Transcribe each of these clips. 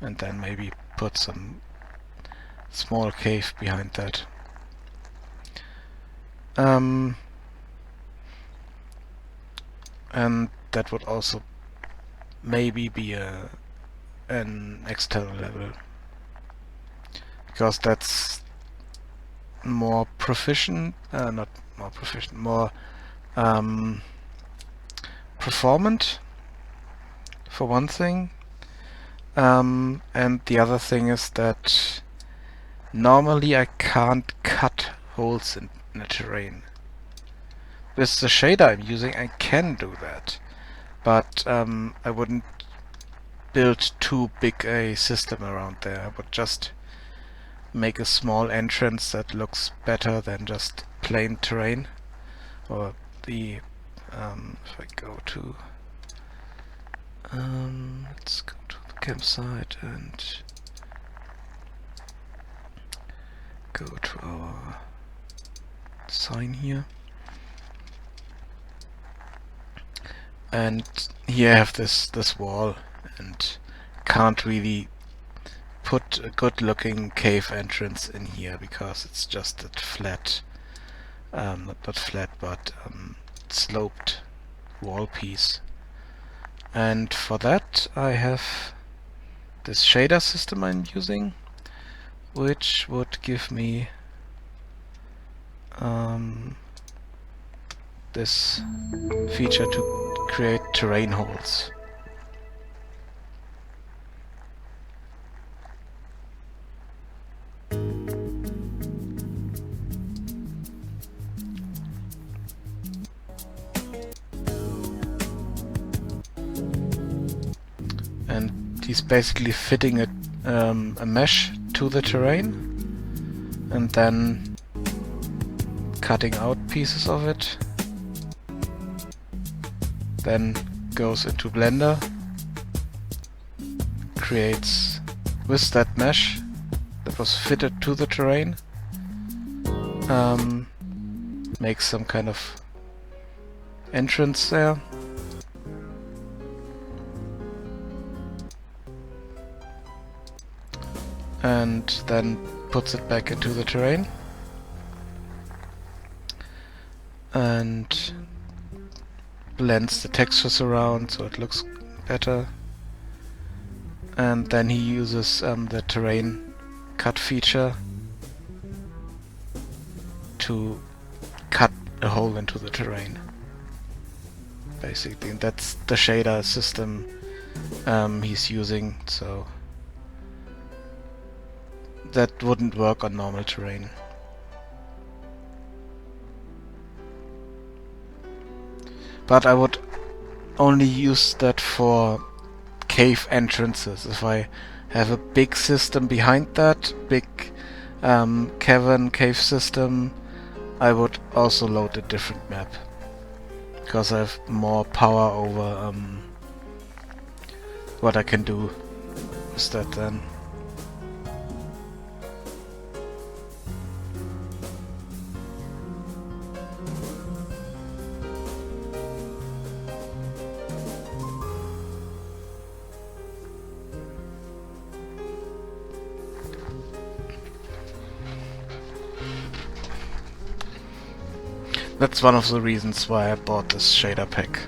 and then maybe put some small cave behind that. And that would also maybe be an external level, because that's more proficient, not more proficient, more performant for one thing, and the other thing is that normally I can't cut holes in the terrain. With the shader I'm using I can do that, but I wouldn't build too big a system around there. I would just make a small entrance that looks better than just plain terrain. Or the if I go to let's go to the campsite and go to our sign here, and here I have this wall and can't really put a good looking cave entrance in here because it's just that flat, not flat, but sloped wall piece. And for that I have this shader system I'm using, which would give me this feature to create terrain holes. And he's basically fitting a mesh to the terrain and then cutting out pieces of it, then goes into Blender, creates with that mesh that was fitted to the terrain, makes some kind of entrance there, and then puts it back into the terrain and blends the textures around so it looks better. And then he uses the terrain cut feature to cut a hole into the terrain, basically. And that's the shader system he's using, so that wouldn't work on normal terrain. But I would only use that for cave entrances. If I have a big system behind that, big cave system, I would also load a different map, because I have more power over what I can do with that then. That's one of the reasons why I bought this shader pack.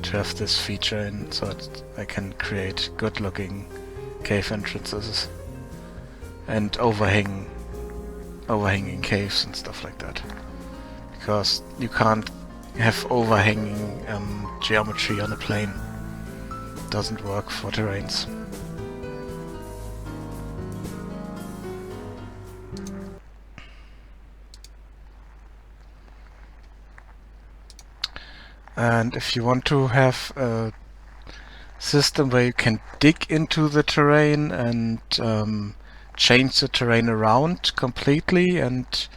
To have this feature in, so I can create good looking cave entrances and overhanging caves and stuff like that. Because you can't have overhanging geometry on a plane. It doesn't work for terrains. And if you want to have a system where you can dig into the terrain and change the terrain around completely and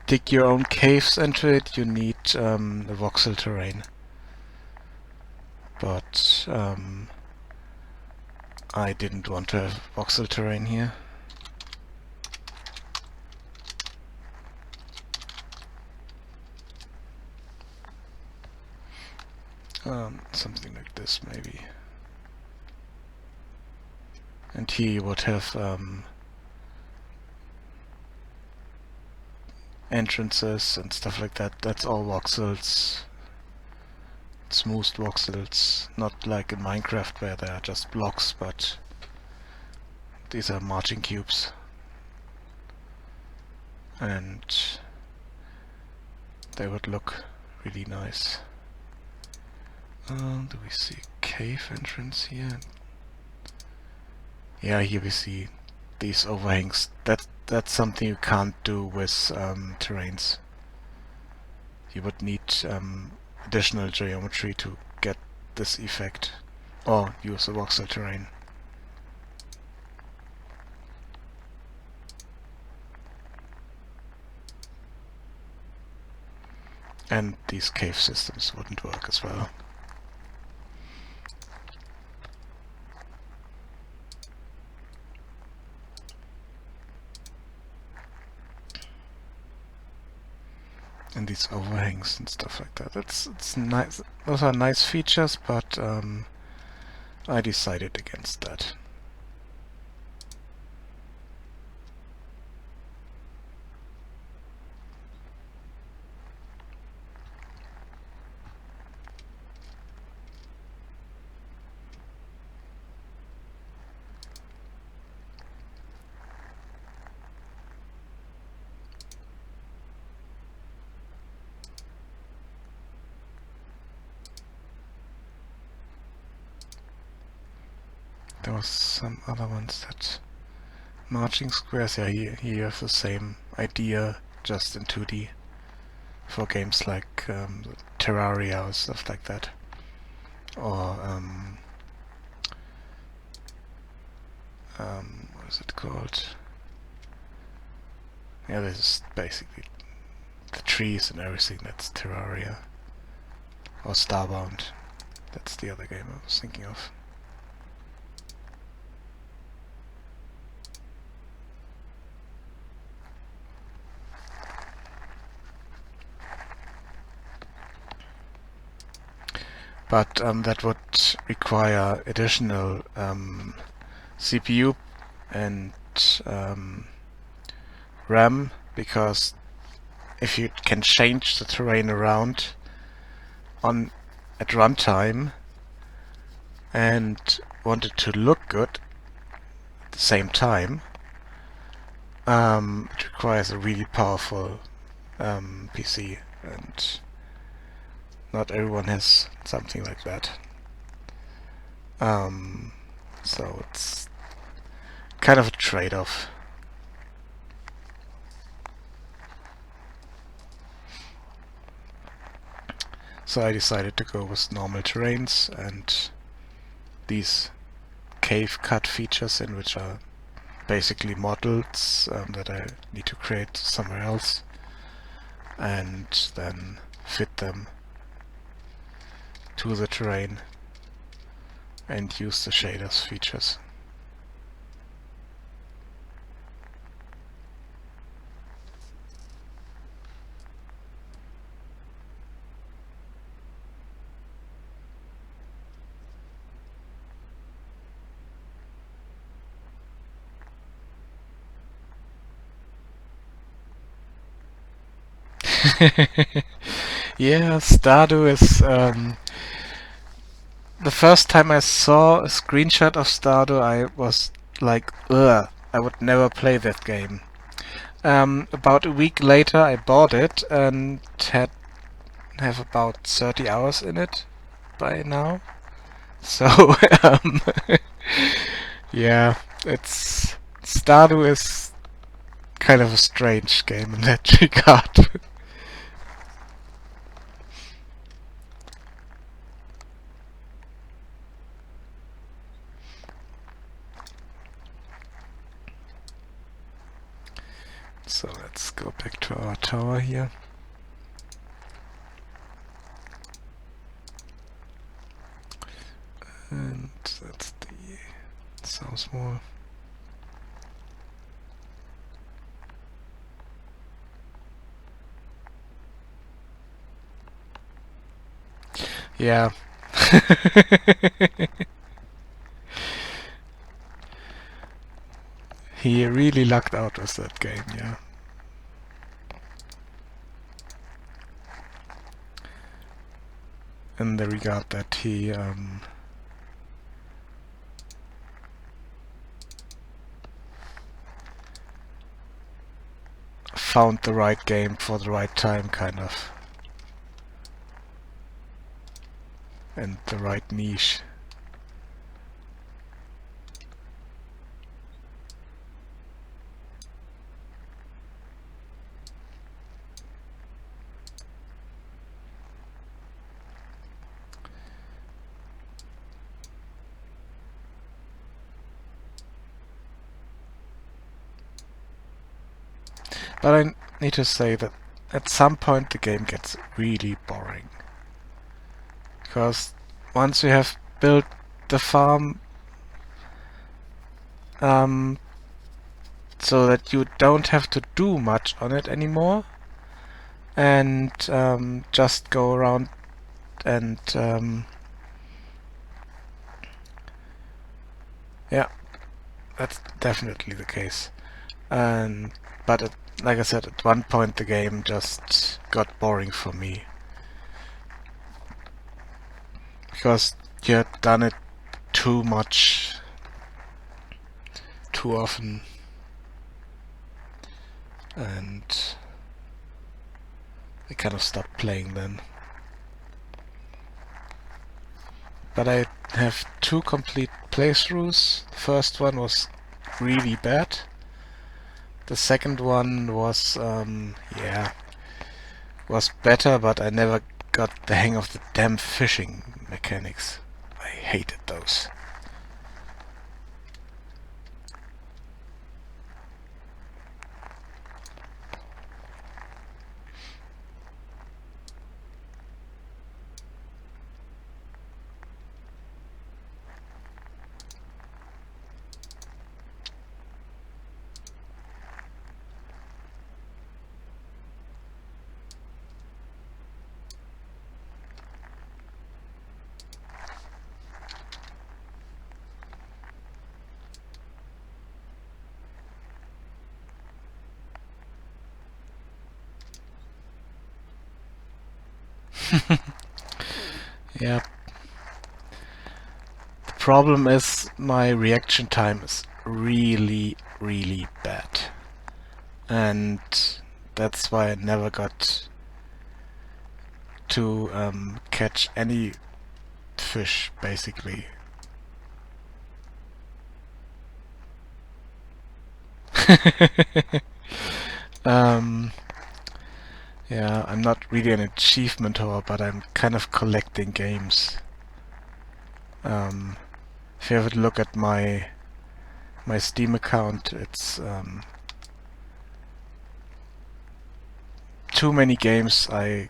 dig your own caves into it, you need a voxel terrain. But I didn't want to have voxel terrain here. Something like this maybe. And here you would have entrances and stuff like that. That's all voxels, smoothed voxels, not like in Minecraft where they are just blocks, but these are marching cubes. And they would look really nice. Do we see a cave entrance here? Yeah, here we see these overhangs. That's something you can't do with terrains. You would need additional geometry to get this effect, or use a voxel terrain. And these cave systems wouldn't work as well. And these overhangs and stuff like that. It's nice. Those are nice features, but I decided against that. There was some other ones that marching squares. Yeah, here you have the same idea, just in 2D for games like Terraria or stuff like that, or what is it called? Yeah, this is basically the trees and everything. That's Terraria, or Starbound. That's the other game I was thinking of. But that would require additional CPU and RAM, because if you can change the terrain around at runtime and want it to look good at the same time, it requires a really powerful PC, and not everyone has something like that. So it's kind of a trade-off. So I decided to go with normal terrains and these cave cut features, in which are basically models that I need to create somewhere else and then fit them to the terrain and use the shaders features. Yeah, Stardew is the first time I saw a screenshot of Stardew, I was like, ugh, I would never play that game. About a week later I bought it and have about 30 hours in it by now. So yeah, Stardew is kind of a strange game in that regard. So let's go back to our tower here. And that's the south wall. Yeah. He really lucked out with that game, yeah. In the regard that he found the right game for the right time, kind of. And the right niche. But I need to say that at some point the game gets really boring. Because once you have built the farm so that you don't have to do much on it anymore, and just go around and yeah, that's definitely the case. But like I said, at one point the game just got boring for me. Because you had done it too much, too often, and I kind of stopped playing then. But I have 2 complete playthroughs. The first one was really bad. The second one was, yeah, was better, but I never got the hang of the damn fishing mechanics. I hated those. Yeah. The problem is my reaction time is really, really bad. And that's why I never got to catch any fish, basically. Yeah, I'm not really an achievement whore, but I'm kind of collecting games. If you have a look at my Steam account, it's too many games I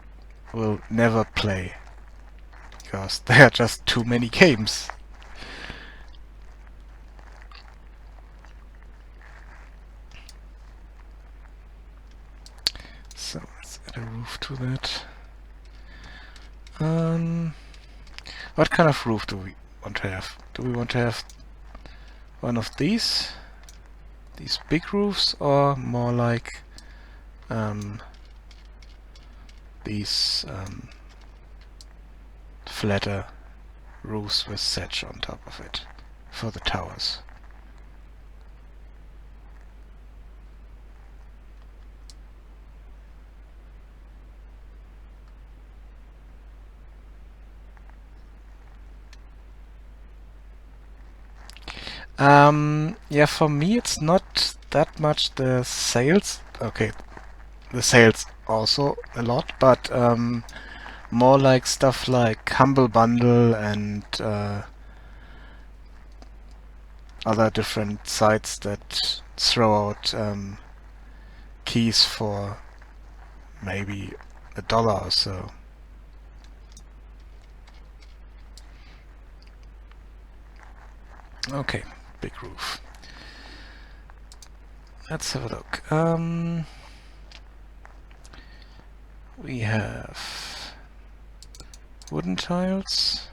will never play because there are just too many games. So let's add a roof to that. What kind of roof do we want to have? Do we want to have one of these big roofs, or more like these flatter roofs with thatch on top of it for the towers? Yeah, for me it's not that much the sales. Okay, the sales also a lot, but more like stuff like Humble Bundle and other different sites that throw out keys for maybe $1 or so. Okay, big roof. Let's have a look. We have wooden tiles.